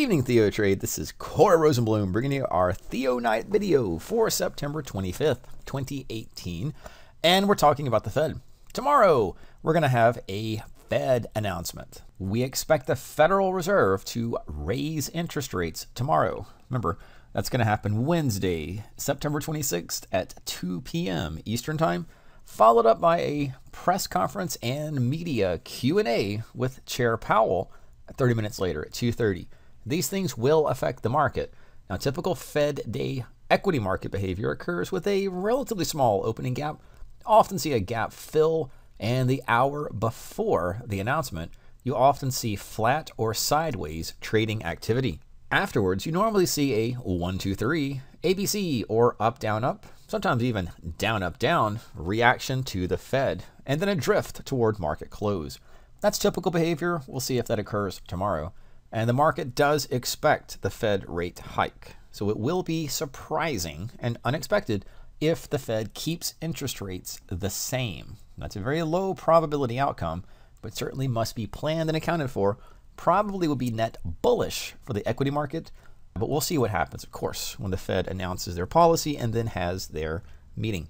evening, TheoTrade. This is Cora Rosenblum bringing you our Theo Night video for September 25th, 2018. And we're talking about the Fed. Tomorrow, we're going to have a Fed announcement. We expect the Federal Reserve to raise interest rates tomorrow. Remember, that's going to happen Wednesday, September 26th at 2 p.m. Eastern Time, followed up by a press conference and media Q&A with Chair Powell 30 minutes later at 2:30. These things will affect the market. Now, typical Fed day equity market behavior occurs with a relatively small opening gap. Often see a gap fill, and the hour before the announcement, you often see flat or sideways trading activity. Afterwards, you normally see a 1, 2, 3, ABC, or up, down, sometimes even down, up, down reaction to the Fed, and then a drift toward market close. That's typical behavior. We'll see if that occurs tomorrow. And the market does expect the Fed rate hike. So it will be surprising and unexpected if the Fed keeps interest rates the same. That's a very low probability outcome, but certainly must be planned and accounted for. Probably would be net bullish for the equity market, but we'll see what happens, of course, when the Fed announces their policy and then has their meeting.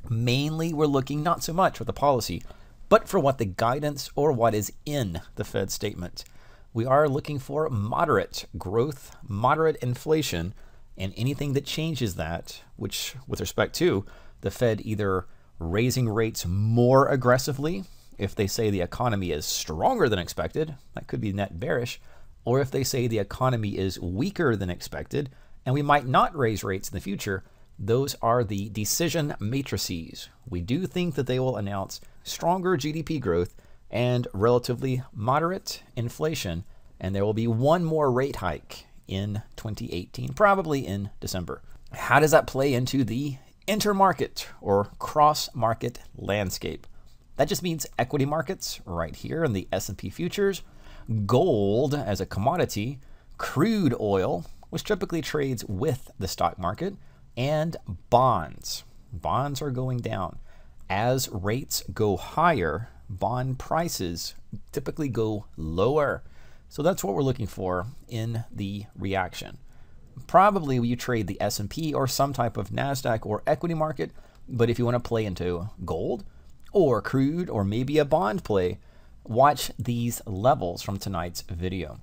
Mainly, we're looking not so much for the policy, but for what the guidance or what is in the Fed statement. We are looking for moderate growth, moderate inflation, and anything that changes that, which with respect to the Fed either raising rates more aggressively, if they say the economy is stronger than expected, that could be net bearish, or if they say the economy is weaker than expected, and we might not raise rates in the future, those are the decision matrices. We do think that they will announce stronger GDP growth and relatively moderate inflation, and there will be one more rate hike in 2018, probably in December. How does that play into the intermarket or cross-market landscape? That just means equity markets right here in the S&P futures, gold as a commodity, crude oil, which typically trades with the stock market, and bonds. Bonds are going down. As rates go higher, bond prices typically go lower. So that's what we're looking for in the reaction. Probably you trade the S&P or some type of Nasdaq or equity market, but if you want to play into gold or crude or maybe a bond play, watch these levels from tonight's video.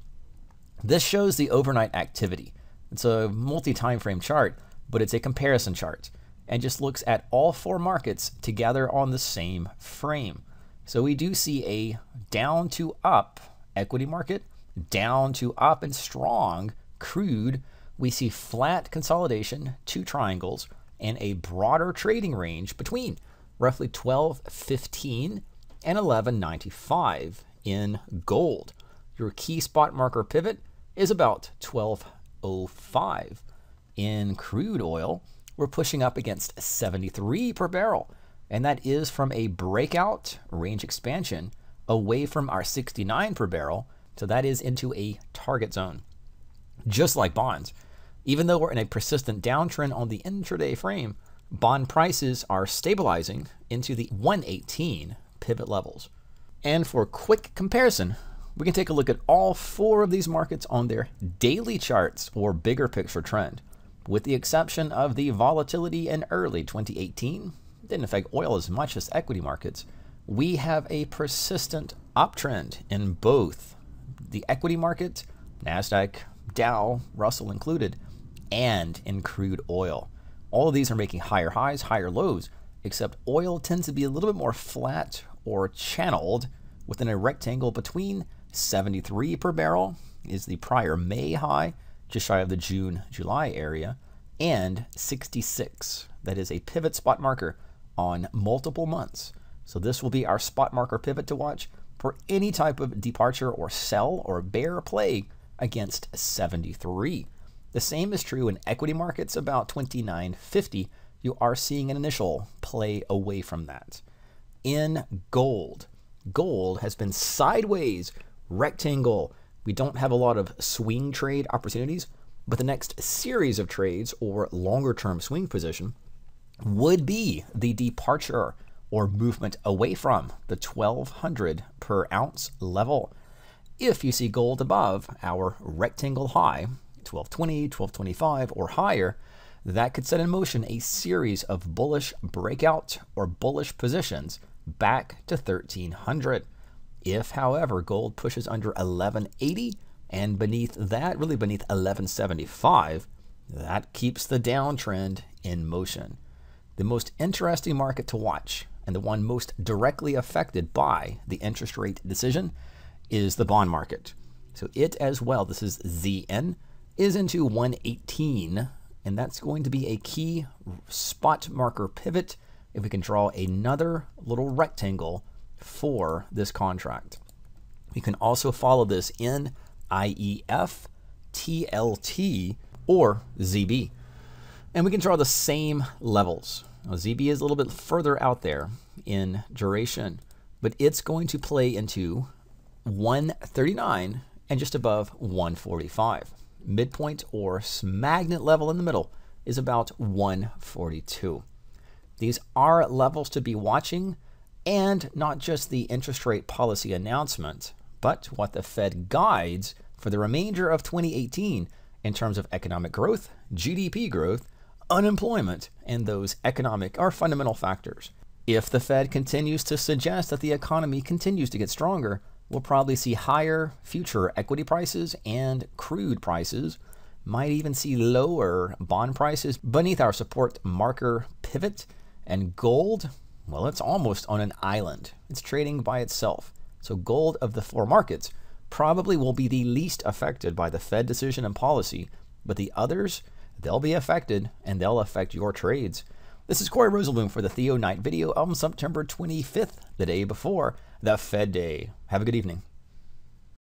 This shows the overnight activity. It's a multi-time frame chart, but it's a comparison chart and just looks at all four markets together on the same frame. So we do see a down to up equity market, down to up and strong crude. We see flat consolidation, two triangles, and a broader trading range between roughly 12.15 and 11.95 in gold. Your key spot marker pivot is about 12.05. In crude oil, we're pushing up against 73 per barrel, and that is from a breakout range expansion away from our 69 per barrel, so that is into a target zone. Just like bonds, even though we're in a persistent downtrend on the intraday frame, bond prices are stabilizing into the 118 pivot levels. And for quick comparison, we can take a look at all four of these markets on their daily charts or bigger picture trend. With the exception of the volatility in early 2018, didn't affect oil as much as equity markets, we have a persistent uptrend in both the equity market, Nasdaq, Dow, Russell included, and in crude oil. All of these are making higher highs, higher lows, except oil tends to be a little bit more flat or channeled within a rectangle between 73 per barrel is the prior May high, just shy of the June-July area, and 66. That is a pivot spot marker on multiple months. So this will be our spot marker pivot to watch for any type of departure or sell or bear play against 73. The same is true in equity markets about 29.50. You are seeing an initial play away from that. In gold, gold has been sideways, rectangle. We don't have a lot of swing trade opportunities, but the next series of trades or longer term swing position would be the departure or movement away from the 1200 per ounce level. if you see gold above our rectangle high, 1220, 1225 or higher, that could set in motion a series of bullish breakout or bullish positions back to 1300. If, however, gold pushes under 1180 and beneath that, really beneath 1175, that keeps the downtrend in motion. The most interesting market to watch, and the one most directly affected by the interest rate decision, is the bond market. So it as well, this is ZN, is into 118, and that's going to be a key spot marker pivot if we can draw another little rectangle for this contract. We can also follow this in IEF, TLT, or ZB. And we can draw the same levels. Now, ZB is a little bit further out there in duration, but it's going to play into 139 and just above 145. Midpoint or magnet level in the middle is about 142. These are levels to be watching, and not just the interest rate policy announcement, but what the Fed guides for the remainder of 2018 in terms of economic growth, GDP growth, unemployment, and those economic or fundamental factors. If the Fed continues to suggest that the economy continues to get stronger, we'll probably see higher future equity prices and crude prices, might even see lower bond prices beneath our support marker pivot, and gold, well, it's almost on an island. It's trading by itself. So gold of the four markets probably will be the least affected by the Fed decision and policy, but the others, they'll be affected and they'll affect your trades. This is Corey Rosenblum for the Theo Night video on September 25th, the day before the Fed Day. Have a good evening.